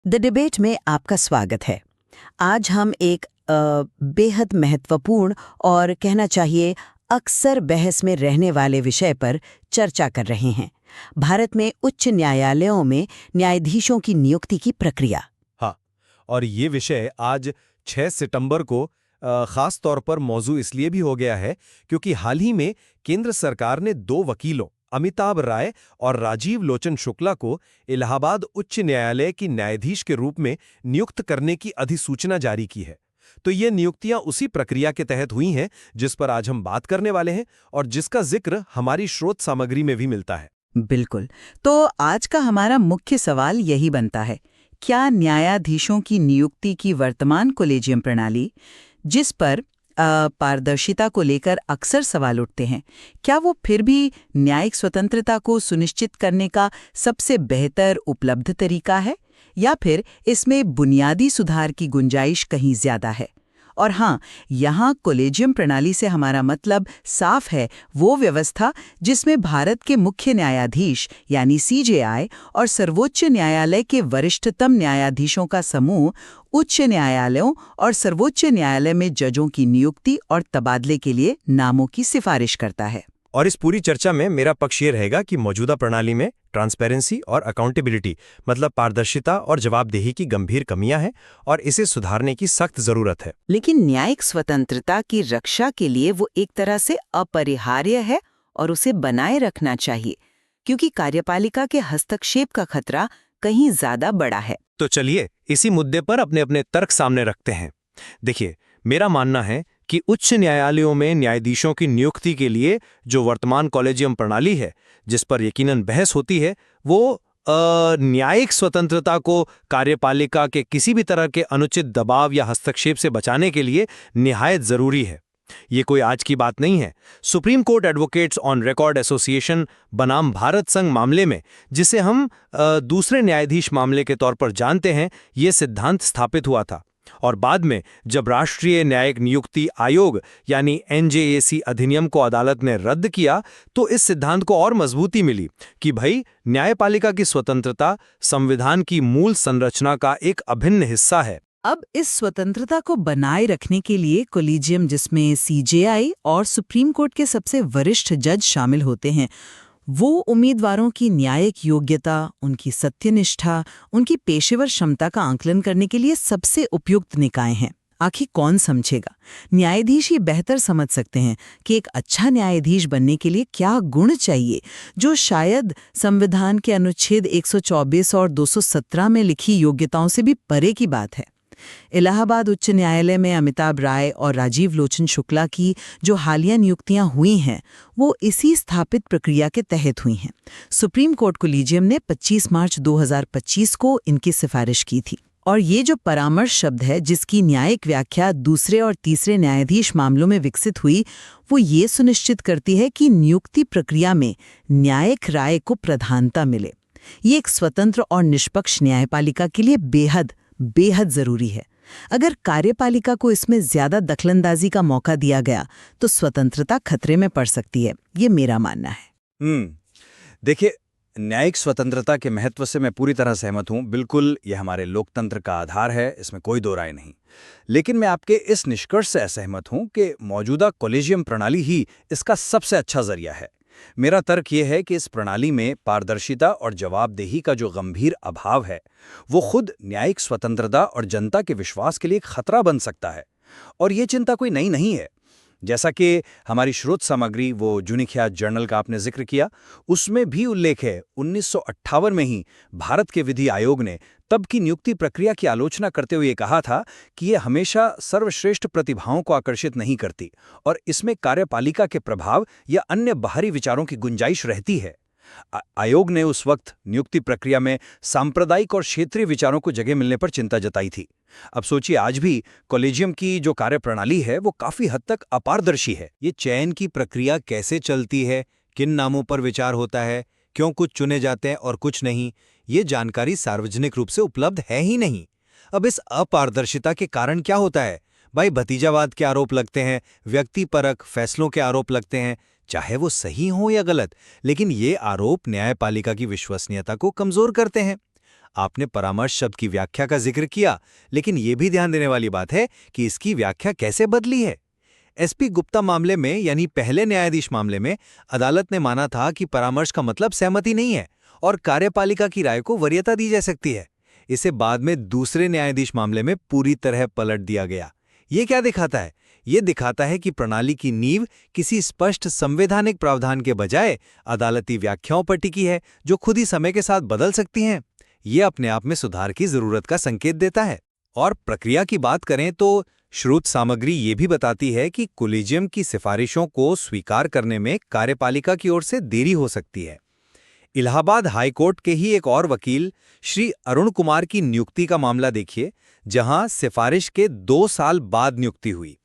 The debate में आपका स्वागत है। आज हम एक बेहद महत्वपूर्ण और कहना चाहिए अक्सर बहस में रहने वाले विषय पर चर्चा कर रहे हैं। भारत में उच्च न्यायालयों में न्यायाधीशों की नियुक्ति की प्रक्रिया। हाँ, और ये विषय आज 6 सितंबर को खास तौर पर मौजू इसलिए भी हो गया है क्योंकि हाल ही में केंद्र सरकार ने 2 वकीलों अमिताभ राय और राजीव लोचन शुक्ला को इलाहाबाद उच्च न्यायालय की न्यायाधीश के रूप में नियुक्त करने की अधिसूचना जारी की है। तो ये नियुक्तियां उसी प्रक्रिया के तहत हुई हैं जिस पर आज हम बात करने वाले हैं और जिसका जिक्र हमारी स्रोत सामग्री में भी मिलता है। बिल्कुल। तो आज का हमारा मुख्य सवाल यही बनता है, क्या न्यायाधीशों की नियुक्ति की वर्तमान कॉलेजियम प्रणाली, जिस पर पारदर्शिता को लेकर अक्सर सवाल उठते हैं, क्या वो फिर भी न्यायिक स्वतंत्रता को सुनिश्चित करने का सबसे बेहतर उपलब्ध तरीका है, या फिर इसमें बुनियादी सुधार की गुंजाइश कहीं ज्यादा है? और हाँ, यहाँ कॉलेजियम प्रणाली से हमारा मतलब साफ है वो व्यवस्था जिसमें भारत के मुख्य न्यायाधीश यानी सीजेआई और सर्वोच्च न्यायालय के वरिष्ठतम न्यायाधीशों का समूह उच्च न्यायालयों और सर्वोच्च न्यायालय में जजों की नियुक्ति और तबादले के लिए नामों की सिफारिश करता है। और इस पूरी चर्चा में मेरा पक्ष ये रहेगा कि मौजूदा प्रणाली में ट्रांसपेरेंसी और अकाउंटेबिलिटी मतलब पारदर्शिता और जवाबदेही की गंभीर कमियां हैं और इसे सुधारने की सख्त जरूरत है। लेकिन न्यायिक स्वतंत्रता की रक्षा के लिए वो एक तरह से अपरिहार्य है और उसे बनाए रखना चाहिए, क्योंकि कार्यपालिका के हस्तक्षेप का खतरा कहीं ज्यादा बड़ा है। तो चलिए इसी मुद्दे पर अपने अपने तर्क सामने रखते हैं। देखिए, मेरा मानना है कि उच्च न्यायालयों में न्यायाधीशों की नियुक्ति के लिए जो वर्तमान कॉलेजियम प्रणाली है, जिस पर यकीनन बहस होती है, वो न्यायिक स्वतंत्रता को कार्यपालिका के किसी भी तरह के अनुचित दबाव या हस्तक्षेप से बचाने के लिए निहायत जरूरी है। ये कोई आज की बात नहीं है। Supreme court advocates on record association बनाम भारत संघ मामले में, जिसे हम दूसरे न्यायाधीश मामले के तौर पर जानते हैं, ये सिद्धांत स्थापित हुआ था। और बाद में जब राष्ट्रीय न्यायिक नियुक्ति आयोग यानी एनजेएसी अधिनियम को अदालत ने रद्द किया, तो इस सिद्धांत को और मजबूती मिली कि भाई न्यायपालिका की स्वतंत्रता संविधान की मूल संरचना का एक अभिन्न हिस्सा है। अब इस स्वतंत्रता को बनाए रखने के लिए कॉलेजियम, जिसमें सीजेआई और सुप्रीम कोर्ट के सबसे वरिष्ठ जज शामिल होते हैं, वो उम्मीदवारों की न्यायिक योग्यता, उनकी सत्यनिष्ठा, उनकी पेशेवर क्षमता का आंकलन करने के लिए सबसे उपयुक्त निकाय हैं। आखिर कौन समझेगा? न्यायाधीश ये बेहतर समझ सकते हैं कि एक अच्छा न्यायाधीश बनने के लिए क्या गुण चाहिए, जो शायद संविधान के अनुच्छेद 124 और 217 में लिखी योग्यताओं से भी परे की बात है। इलाहाबाद उच्च न्यायालय में अमिताभ राय और राजीव लोचन शुक्ला की जो हालिया नियुक्तियां हुई हैं, वो इसी स्थापित प्रक्रिया के तहत हुई हैं। सुप्रीम कोर्ट कॉलेजियम ने 25 मार्च 2025 को इनकी सिफारिश की थी। और ये जो परामर्श शब्द है, जिसकी न्यायिक व्याख्या दूसरे और तीसरे न्यायाधीश मामलों में विकसित हुई, वो ये सुनिश्चित करती है कि नियुक्ति प्रक्रिया में न्यायिक राय को प्रधानता मिले। ये एक स्वतंत्र और निष्पक्ष न्यायपालिका के लिए बेहद बेहद जरूरी है। अगर कार्यपालिका को इसमें ज्यादा दखलंदाजी का मौका दिया गया तो स्वतंत्रता खतरे में पड़ सकती है, ये मेरा मानना है। देखिए, न्यायिक स्वतंत्रता के महत्व से मैं पूरी तरह सहमत हूं। बिल्कुल, यह हमारे लोकतंत्र का आधार है, इसमें कोई दो राय नहीं। लेकिन मैं आपके इस निष्कर्ष से असहमत हूं कि मौजूदा कॉलेजियम प्रणाली ही इसका सबसे अच्छा जरिया है। मेरा तर्क यह है कि इस प्रणाली में पारदर्शिता और जवाबदेही का जो गंभीर अभाव है, वो खुद न्यायिक स्वतंत्रता और जनता के विश्वास के लिए एक खतरा बन सकता है। और ये चिंता कोई नई नहीं है। जैसा कि हमारी स्रोत सामग्री, वो जुनिख्यात जर्नल का आपने जिक्र किया, उसमें भी उल्लेख है। 1958 में ही भारत के विधि आयोग ने तब की नियुक्ति प्रक्रिया की आलोचना करते हुए कहा था कि यह हमेशा सर्वश्रेष्ठ प्रतिभाओं को आकर्षित नहीं करती और इसमें कार्यपालिका के प्रभाव या अन्य बाहरी विचारों की गुंजाइश रहती है। आयोग ने उस वक्त नियुक्ति प्रक्रिया में सांप्रदायिक और क्षेत्रीय विचारों को जगह मिलने पर चिंता जताई थी। अब सोचिए, आज भी कॉलेजियम की जो कार्यप्रणाली है वो काफी हद तक अपारदर्शी है। ये चयन की प्रक्रिया कैसे चलती है, किन नामों पर विचार होता है, क्यों कुछ चुने जाते हैं और कुछ नहीं, ये जानकारी सार्वजनिक रूप से उपलब्ध है ही नहीं। अब इस अपारदर्शिता के कारण क्या होता है? भाई, भतीजावाद के आरोप लगते हैं, व्यक्तिपरक फैसलों के आरोप लगते हैं, चाहे वो सही हो या गलत, लेकिन ये आरोप न्यायपालिका की विश्वसनीयता को कमजोर करते हैं। आपने परामर्श शब्द की व्याख्या का जिक्र किया, लेकिन ये भी ध्यान देने वाली बात है कि इसकी व्याख्या कैसे बदली है। एसपी गुप्ता मामले में, यानी पहले न्यायाधीश मामले में, अदालत ने माना था कि परामर्श का मतलब सहमति नहीं है और कार्यपालिका की राय को वरीयता दी जा सकती है। इसे बाद में दूसरे न्यायाधीश मामले में पूरी तरह पलट दिया गया। ये क्या दिखाता है? ये दिखाता है कि प्रणाली की नींव किसी स्पष्ट संवैधानिक प्रावधान के बजाय अदालती व्याख्याओं पर टिकी है, जो खुद ही समय के साथ बदल सकती हैं। ये अपने आप में सुधार की जरूरत का संकेत देता है। और प्रक्रिया की बात करें तो श्रुत सामग्री ये भी बताती है कि कोलिजियम की सिफारिशों को स्वीकार करने में कार्यपालिका की ओर से देरी हो सकती है। इलाहाबाद हाई कोर्ट के ही एक और वकील श्री अरुण कुमार की नियुक्ति का मामला देखिए, जहां सिफारिश के 2 साल बाद नियुक्ति हुई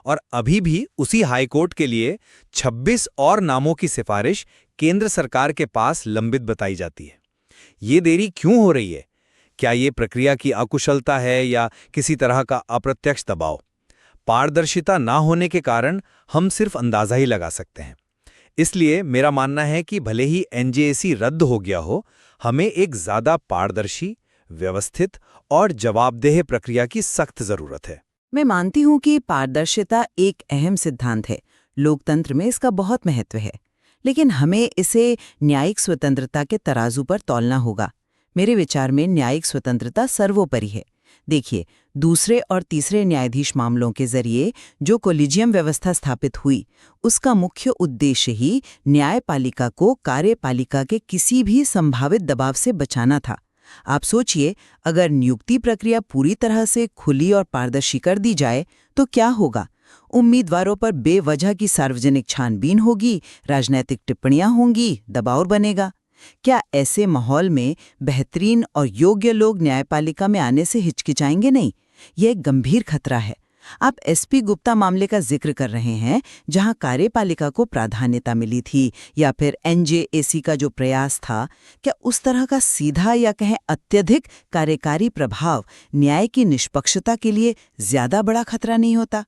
और अभी भी उसी हाई कोर्ट के लिए 26 और नामों की सिफारिश केंद्र सरकार के पास लंबित बताई जाती है। ये देरी क्यों हो रही है? क्या ये प्रक्रिया की अकुशलता है या किसी तरह का अप्रत्यक्ष दबाव? पारदर्शिता ना होने के कारण हम सिर्फ अंदाजा ही लगा सकते हैं। इसलिए मेरा मानना है कि भले ही एनजेएसी रद्द हो गया हो, हमें एक ज्यादा पारदर्शी, व्यवस्थित और जवाबदेह प्रक्रिया की सख्त जरूरत है। मैं मानती हूँ कि पारदर्शिता एक अहम सिद्धांत है, लोकतंत्र में इसका बहुत महत्व है, लेकिन हमें इसे न्यायिक स्वतंत्रता के तराजू पर तौलना होगा। मेरे विचार में न्यायिक स्वतंत्रता सर्वोपरि है। देखिए, दूसरे और तीसरे न्यायाधीश मामलों के जरिए जो कोलिजियम व्यवस्था स्थापित हुई, उसका मुख्य उद्देश्य ही न्यायपालिका को कार्यपालिका के किसी भी संभावित दबाव से बचाना था। आप सोचिए, अगर नियुक्ति प्रक्रिया पूरी तरह से खुली और पारदर्शी कर दी जाए तो क्या होगा? उम्मीदवारों पर बेवजह की सार्वजनिक छानबीन होगी, राजनीतिक टिप्पणियां होंगी, दबाव बनेगा। क्या ऐसे माहौल में बेहतरीन और योग्य लोग न्यायपालिका में आने से हिचकिचाएंगे नहीं? यह एक गंभीर खतरा है। आप एसपी गुप्ता मामले का जिक्र कर रहे हैं, जहां कार्यपालिका को प्राधान्यता मिली थी, या फिर एनजेएसी का जो प्रयास था, क्या उस तरह का सीधा या कहें अत्यधिक कार्यकारी प्रभाव न्याय की निष्पक्षता के लिए ज्यादा बड़ा खतरा नहीं होता?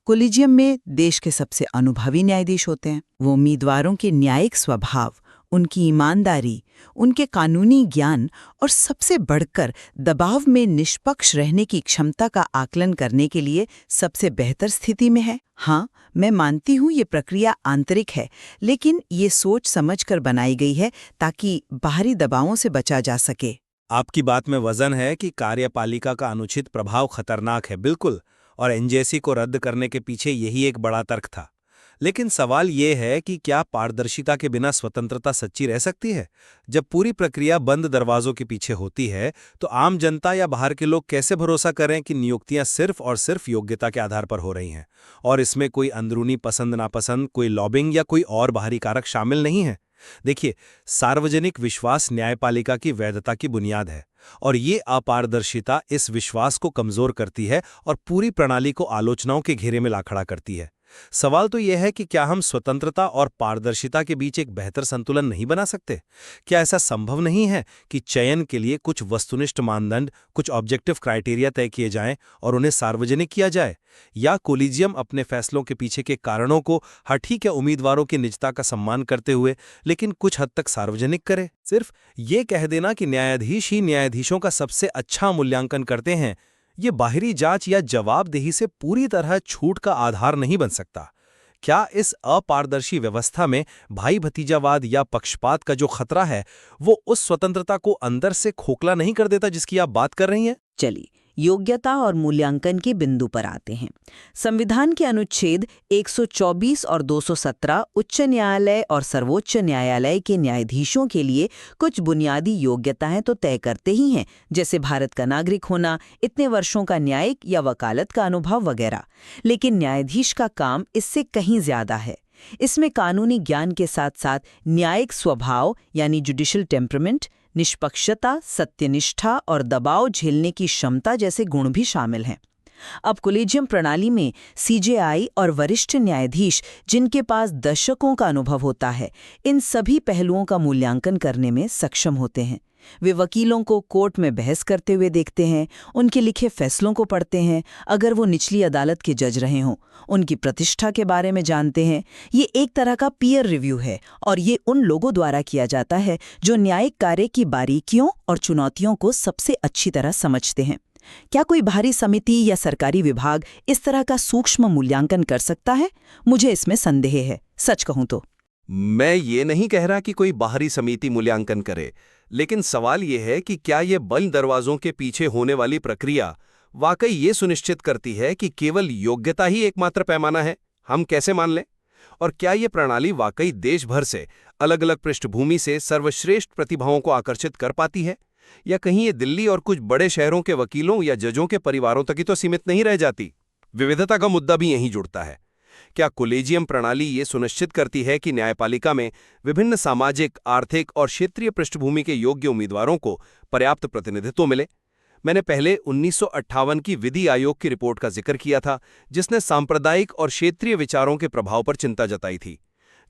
कोलिजियम में देश के सबसे अनुभवी न्यायाधीश होते हैं। वो उम्मीदवारों के न्यायिक स्वभाव, उनकी ईमानदारी, उनके कानूनी ज्ञान और सबसे बढ़कर दबाव में निष्पक्ष रहने की क्षमता का आकलन करने के लिए सबसे बेहतर स्थिति में है। हाँ, मैं मानती हूँ ये प्रक्रिया आंतरिक है, लेकिन ये सोच समझकर बनाई गई है ताकि बाहरी दबावों से बचा जा सके। आपकी बात में वजन है कि कार्यपालिका का अनुचित प्रभाव खतरनाक है, बिल्कुल, और एनजेएसी को रद्द करने के पीछे यही एक बड़ा तर्क था। लेकिन सवाल ये है कि क्या पारदर्शिता के बिना स्वतंत्रता सच्ची रह सकती है? जब पूरी प्रक्रिया बंद दरवाजों के पीछे होती है, तो आम जनता या बाहर के लोग कैसे भरोसा करें कि नियुक्तियां सिर्फ और सिर्फ योग्यता के आधार पर हो रही हैं और इसमें कोई अंदरूनी पसंद नापसंद, कोई लॉबिंग या कोई और बाहरी कारक शामिल नहीं है? देखिए, सार्वजनिक विश्वास न्यायपालिका की वैधता की बुनियाद है और ये अपारदर्शिता इस विश्वास को कमजोर करती है और पूरी प्रणाली को आलोचनाओं के घेरे में ला खड़ा करती है। सवाल तो यह है कि क्या हम स्वतंत्रता और पारदर्शिता के बीच एक बेहतर संतुलन नहीं बना सकते? क्या ऐसा संभव नहीं है कि चयन के लिए कुछ वस्तुनिष्ठ मानदंड, कुछ ऑब्जेक्टिव क्राइटेरिया तय किए जाएं और उन्हें सार्वजनिक किया जाए? या कोलिजियम अपने फैसलों के पीछे के कारणों को, हाँ ठीक है, उम्मीदवारों की निजता का सम्मान करते हुए, लेकिन कुछ हद तक सार्वजनिक करे? सिर्फ ये कह देना कि न्यायाधीश ही न्यायाधीशों का सबसे अच्छा मूल्यांकन करते हैं, ये बाहरी जांच या जवाबदेही से पूरी तरह छूट का आधार नहीं बन सकता। क्या इस अपारदर्शी व्यवस्था में भाई भतीजावाद या पक्षपात का जो खतरा है, वो उस स्वतंत्रता को अंदर से खोखला नहीं कर देता जिसकी आप बात कर रही हैं? चलिए, योग्यता और मूल्यांकन के बिंदु पर आते हैं। संविधान के अनुच्छेद 124 और 217 उच्च न्यायालय और सर्वोच्च न्यायालय के न्यायाधीशों के लिए कुछ बुनियादी योग्यताएं तो तय करते ही हैं, जैसे भारत का नागरिक होना, इतने वर्षों का न्यायिक या वकालत का अनुभव वगैरह। लेकिन न्यायाधीश का काम इससे कहीं ज्यादा है। इसमें कानूनी ज्ञान के साथ साथ न्यायिक स्वभाव यानी जुडिशियल टेम्परामेंट, निष्पक्षता, सत्यनिष्ठा और दबाव झेलने की क्षमता जैसे गुण भी शामिल हैं। अब कोलिजियम प्रणाली में सीजेआई और वरिष्ठ न्यायाधीश, जिनके पास दशकों का अनुभव होता है, इन सभी पहलुओं का मूल्यांकन करने में सक्षम होते हैं। वे वकीलों को कोर्ट में बहस करते हुए देखते हैं, उनके लिखे फैसलों को पढ़ते हैं, अगर वो निचली अदालत के जज रहे हों, उनकी प्रतिष्ठा के बारे में जानते हैं। ये एक तरह का पीयर रिव्यू है और ये उन लोगों द्वारा किया जाता है जो न्यायिक कार्य की बारीकियों और चुनौतियों को सबसे अच्छी तरह समझते हैं। क्या कोई बाहरी समिति या सरकारी विभाग इस तरह का सूक्ष्म मूल्यांकन कर सकता है? मुझे इसमें संदेह है, सच कहूं तो। मैं ये नहीं कह रहा कि कोई बाहरी समिति मूल्यांकन करे, लेकिन सवाल ये है कि क्या ये बंद दरवाजों के पीछे होने वाली प्रक्रिया वाकई ये सुनिश्चित करती है कि केवल योग्यता ही एकमात्र पैमाना है? हम कैसे मान लें? और क्या ये प्रणाली वाकई देश भर से अलग अलग पृष्ठभूमि से सर्वश्रेष्ठ प्रतिभाओं को आकर्षित कर पाती है? या कहीं ये दिल्ली और कुछ बड़े शहरों के वकीलों या जजों के परिवारों तक ही तो सीमित नहीं रह जाती? विविधता का मुद्दा भी यहीं जुड़ता है। क्या कोलेजियम प्रणाली ये सुनिश्चित करती है कि न्यायपालिका में विभिन्न सामाजिक, आर्थिक और क्षेत्रीय पृष्ठभूमि के योग्य उम्मीदवारों को पर्याप्त प्रतिनिधित्व मिले? मैंने पहले 1958 की विधि आयोग की रिपोर्ट का जिक्र किया था, जिसने सांप्रदायिक और क्षेत्रीय विचारों के प्रभाव पर चिंता जताई थी।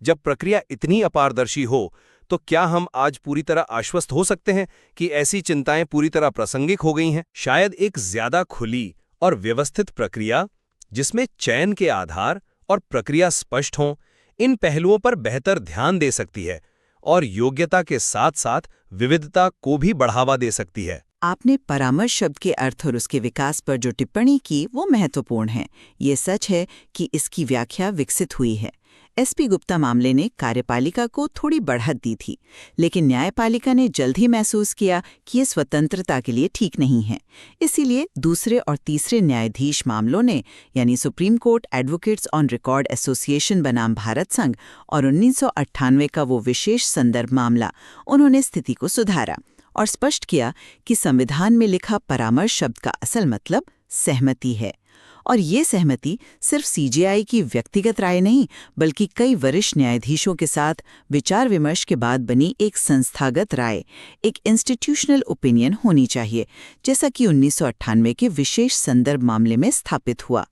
जब प्रक्रिया इतनी अपारदर्शी हो, तो क्या हम आज पूरी तरह आश्वस्त हो सकते हैं कि ऐसी चिंताएं पूरी तरह प्रासंगिक हो गई हैं? शायद एक ज्यादा खुली और व्यवस्थित प्रक्रिया, जिसमें चयन के आधार और प्रक्रिया स्पष्ट हों, इन पहलुओं पर बेहतर ध्यान दे सकती है और योग्यता के साथ साथ विविधता को भी बढ़ावा दे सकती है। आपने परामर्श शब्द के अर्थ और उसके विकास पर जो टिप्पणी की वो महत्वपूर्ण है। ये सच है कि इसकी व्याख्या विकसित हुई है। एसपी गुप्ता मामले ने कार्यपालिका को थोड़ी बढ़त दी थी, लेकिन न्यायपालिका ने जल्द ही महसूस किया कि ये स्वतंत्रता के लिए ठीक नहीं है। इसीलिए दूसरे और तीसरे न्यायाधीश मामलों ने, यानी supreme court advocates on record association बनाम भारत संघ और 1998 का वो विशेष संदर्भ मामला, उन्होंने स्थिति को सुधारा और स्पष्ट किया कि संविधान में लिखा परामर्श शब्द का असल मतलब सहमति है। और ये सहमति सिर्फ सीजेआई की व्यक्तिगत राय नहीं, बल्कि कई वरिष्ठ न्यायाधीशों के साथ विचार विमर्श के बाद बनी एक संस्थागत राय, एक इंस्टीट्यूशनल ओपिनियन होनी चाहिए, जैसा कि 1998 के विशेष संदर्भ मामले में स्थापित हुआ।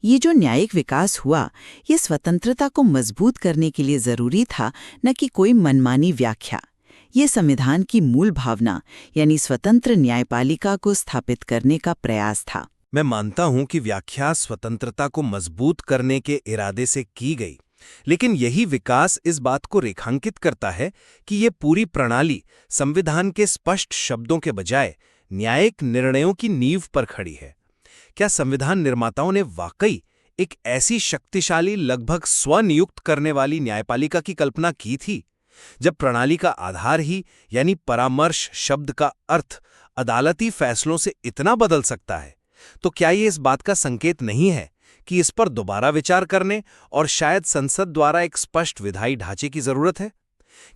ये जो न्यायिक विकास हुआ, ये स्वतंत्रता को मजबूत करने के लिए जरूरी था, न कि कोई मनमानी व्याख्या। ये संविधान की मूल भावना, यानी स्वतंत्र न्यायपालिका को स्थापित करने का प्रयास था। मैं मानता हूं कि व्याख्या स्वतंत्रता को मजबूत करने के इरादे से की गई, लेकिन यही विकास इस बात को रेखांकित करता है कि ये पूरी प्रणाली संविधान के स्पष्ट शब्दों के बजाय न्यायिक निर्णयों की नींव पर खड़ी है। क्या संविधान निर्माताओं ने वाकई एक ऐसी शक्तिशाली, लगभग स्वनियुक्त करने वाली न्यायपालिका की कल्पना की थी, जब प्रणाली का आधार ही, यानी परामर्श शब्द का अर्थ, अदालती फैसलों से इतना बदल सकता है? तो क्या ये इस बात का संकेत नहीं है कि इस पर दोबारा विचार करने और शायद संसद द्वारा एक स्पष्ट विधायी ढांचे की जरूरत है?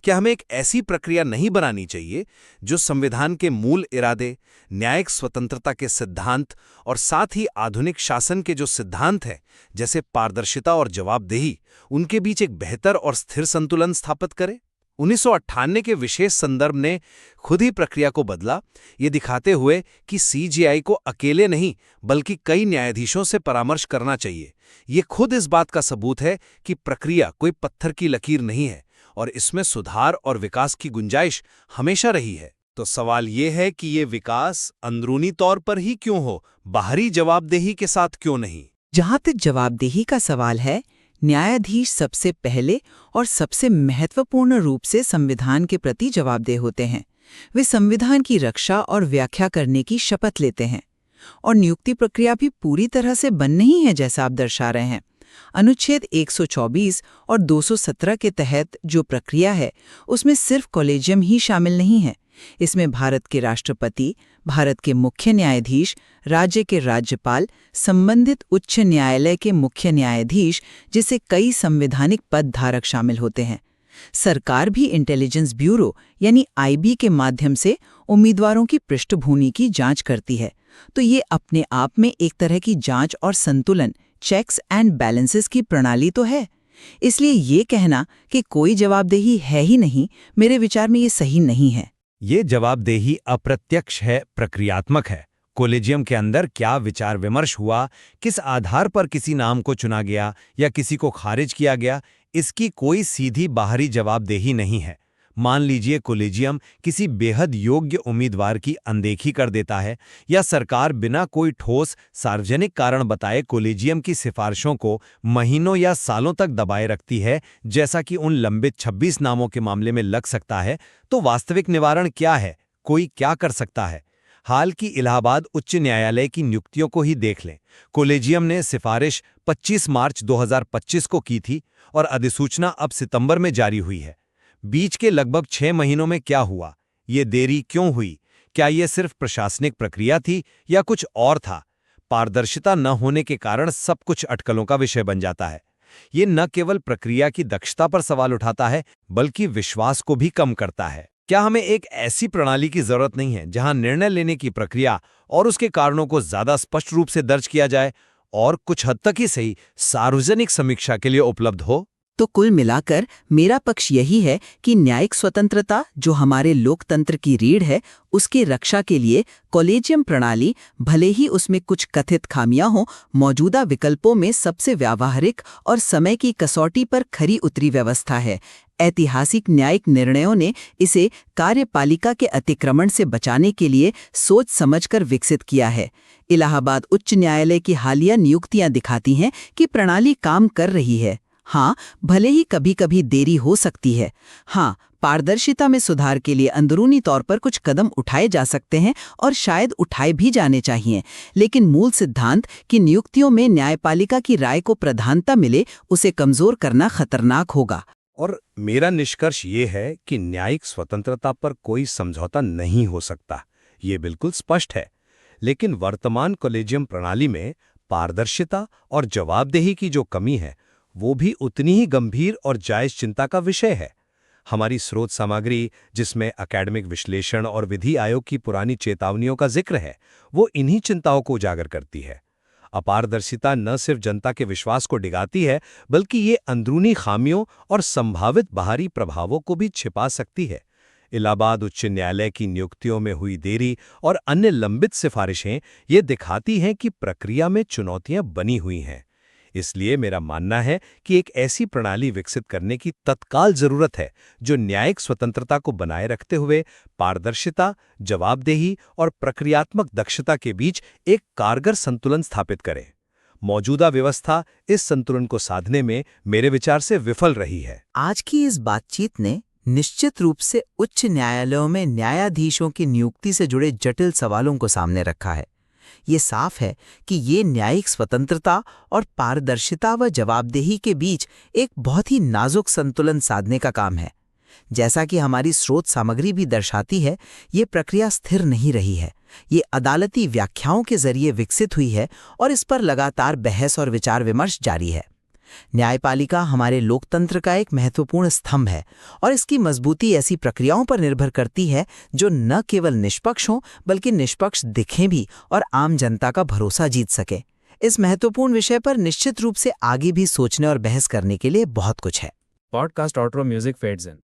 क्या हमें एक ऐसी प्रक्रिया नहीं बनानी चाहिए जो संविधान के मूल इरादे, न्यायिक स्वतंत्रता के सिद्धांत और साथ ही आधुनिक शासन के जो सिद्धांत हैं, जैसे पारदर्शिता और जवाबदेही, उनके बीच एक बेहतर और स्थिर संतुलन स्थापित करे? 1998 के विशेष संदर्भ ने खुद ही प्रक्रिया को बदला, ये दिखाते हुए कि सीजेआई को अकेले नहीं बल्कि कई न्यायाधीशों से परामर्श करना चाहिए। ये खुद इस बात का सबूत है कि प्रक्रिया कोई पत्थर की लकीर नहीं है और इसमें सुधार और विकास की गुंजाइश हमेशा रही है। तो सवाल ये है कि ये विकास अंदरूनी तौर पर ही क्यों हो, बाहरी जवाबदेही के साथ क्यों नहीं? जहाँ तक जवाबदेही का सवाल है, न्यायाधीश सबसे पहले और सबसे महत्वपूर्ण रूप से संविधान के प्रति जवाबदेह होते हैं। वे संविधान की रक्षा और व्याख्या करने की शपथ लेते हैं और नियुक्ति प्रक्रिया भी पूरी तरह से बंद नहीं है, जैसा आप दर्शा रहे हैं। अनुच्छेद 124 और 217 के तहत जो प्रक्रिया है, उसमें सिर्फ कॉलेजियम ही शामिल नहीं है। इसमें भारत के राष्ट्रपति, भारत के मुख्य न्यायाधीश, राज्य के राज्यपाल, संबंधित उच्च न्यायालय के मुख्य न्यायाधीश जैसे कई संवैधानिक पद धारक शामिल होते हैं। सरकार भी इंटेलिजेंस ब्यूरो यानी आईबी के माध्यम से उम्मीदवारों की पृष्ठभूमि की जांच करती है। तो ये अपने आप में एक तरह की जांच और संतुलन, चेक्स एंड बैलेंसेस की प्रणाली तो है। इसलिए ये कहना कि कोई जवाबदेही है ही नहीं, मेरे विचार में ये सही नहीं है। ये जवाबदेही अप्रत्यक्ष है, प्रक्रियात्मक है। कॉलेजियम के अंदर क्या विचार विमर्श हुआ, किस आधार पर किसी नाम को चुना गया या किसी को खारिज किया गया, इसकी कोई सीधी बाहरी जवाबदेही नहीं है। मान लीजिए कोलेजियम किसी बेहद योग्य उम्मीदवार की अनदेखी कर देता है, या सरकार बिना कोई ठोस सार्वजनिक कारण बताए कोलेजियम की सिफारिशों को महीनों या सालों तक दबाए रखती है, जैसा कि उन लंबित 26 नामों के मामले में लग सकता है, तो वास्तविक निवारण क्या है? कोई क्या कर सकता है? हाल की इलाहाबाद उच्च न्यायालय की नियुक्तियों को ही देख लें। कोलेजियम ने सिफारिश 25 मार्च 2025 को की थी और अधिसूचना अब सितंबर में जारी हुई है। बीच के लगभग 6 महीनों में क्या हुआ? ये देरी क्यों हुई? क्या ये सिर्फ प्रशासनिक प्रक्रिया थी या कुछ और था? पारदर्शिता न होने के कारण सब कुछ अटकलों का विषय बन जाता है। ये न केवल प्रक्रिया की दक्षता पर सवाल उठाता है, बल्कि विश्वास को भी कम करता है। क्या हमें एक ऐसी प्रणाली की जरूरत नहीं है जहां निर्णय लेने की प्रक्रिया और उसके कारणों को ज्यादा स्पष्ट रूप से दर्ज किया जाए और कुछ हद तक ही सही सार्वजनिक समीक्षा के लिए उपलब्ध हो? तो कुल मिलाकर मेरा पक्ष यही है कि न्यायिक स्वतंत्रता, जो हमारे लोकतंत्र की रीढ़ है, उसकी रक्षा के लिए कॉलेजियम प्रणाली, भले ही उसमें कुछ कथित खामियां हों, मौजूदा विकल्पों में सबसे व्यावहारिक और समय की कसौटी पर खरी उतरी व्यवस्था है। ऐतिहासिक न्यायिक निर्णयों ने इसे कार्यपालिका के अतिक्रमण से बचाने के लिए सोच समझकर विकसित किया है। इलाहाबाद उच्च न्यायालय की हालिया नियुक्तियां दिखाती हैं कि प्रणाली काम कर रही है। हाँ, भले ही कभी-कभी देरी हो सकती है। हाँ, पारदर्शिता में सुधार के लिए अंदरूनी तौर पर कुछ कदम उठाए जा सकते हैं और शायद उठाए भी जाने चाहिए, लेकिन मूल सिद्धांत कि नियुक्तियों में न्यायपालिका की राय को प्रधानता मिले, उसे कमजोर करना खतरनाक होगा। और मेरा निष्कर्ष ये है कि न्यायिक स्वतंत्रता पर कोई समझौता नहीं हो सकता, ये बिल्कुल स्पष्ट है। लेकिन वर्तमान कॉलेजियम प्रणाली में पारदर्शिता और जवाबदेही की जो कमी है, वो भी उतनी ही गंभीर और जायज चिंता का विषय है। हमारी स्रोत सामग्री, जिसमें एकेडमिक विश्लेषण और विधि आयोग की पुरानी चेतावनियों का जिक्र है, वो इन्हीं चिंताओं को उजागर करती है। अपारदर्शिता न सिर्फ जनता के विश्वास को डिगाती है, बल्कि ये अंदरूनी खामियों और संभावित बाहरी प्रभावों को भी छिपा सकती है। इलाहाबाद उच्च न्यायालय की नियुक्तियों में हुई देरी और अन्य लंबित सिफारिशें ये दिखाती हैं कि प्रक्रिया में चुनौतियां बनी हुई हैं। इसलिए मेरा मानना है कि एक ऐसी प्रणाली विकसित करने की तत्काल जरूरत है जो न्यायिक स्वतंत्रता को बनाए रखते हुए पारदर्शिता, जवाबदेही और प्रक्रियात्मक दक्षता के बीच एक कारगर संतुलन स्थापित करे। मौजूदा व्यवस्था इस संतुलन को साधने में मेरे विचार से विफल रही है। आज की इस बातचीत ने निश्चित रूप से उच्च न्यायालयों में न्यायाधीशों की नियुक्ति से जुड़े जटिल सवालों को सामने रखा है। ये साफ है कि ये न्यायिक स्वतंत्रता और पारदर्शिता व जवाबदेही के बीच एक बहुत ही नाजुक संतुलन साधने का काम है। जैसा कि हमारी स्रोत सामग्री भी दर्शाती है, ये प्रक्रिया स्थिर नहीं रही है। ये अदालती व्याख्याओं के जरिए विकसित हुई है और इस पर लगातार बहस और विचार विमर्श जारी है। न्यायपालिका हमारे लोकतंत्र का एक महत्वपूर्ण स्तंभ है और इसकी मजबूती ऐसी प्रक्रियाओं पर निर्भर करती है जो न केवल निष्पक्ष हों, बल्कि निष्पक्ष दिखें भी और आम जनता का भरोसा जीत सके। इस महत्वपूर्ण विषय पर निश्चित रूप से आगे भी सोचने और बहस करने के लिए बहुत कुछ है। पॉडकास्ट आउटरो म्यूजिक फेड्स इन।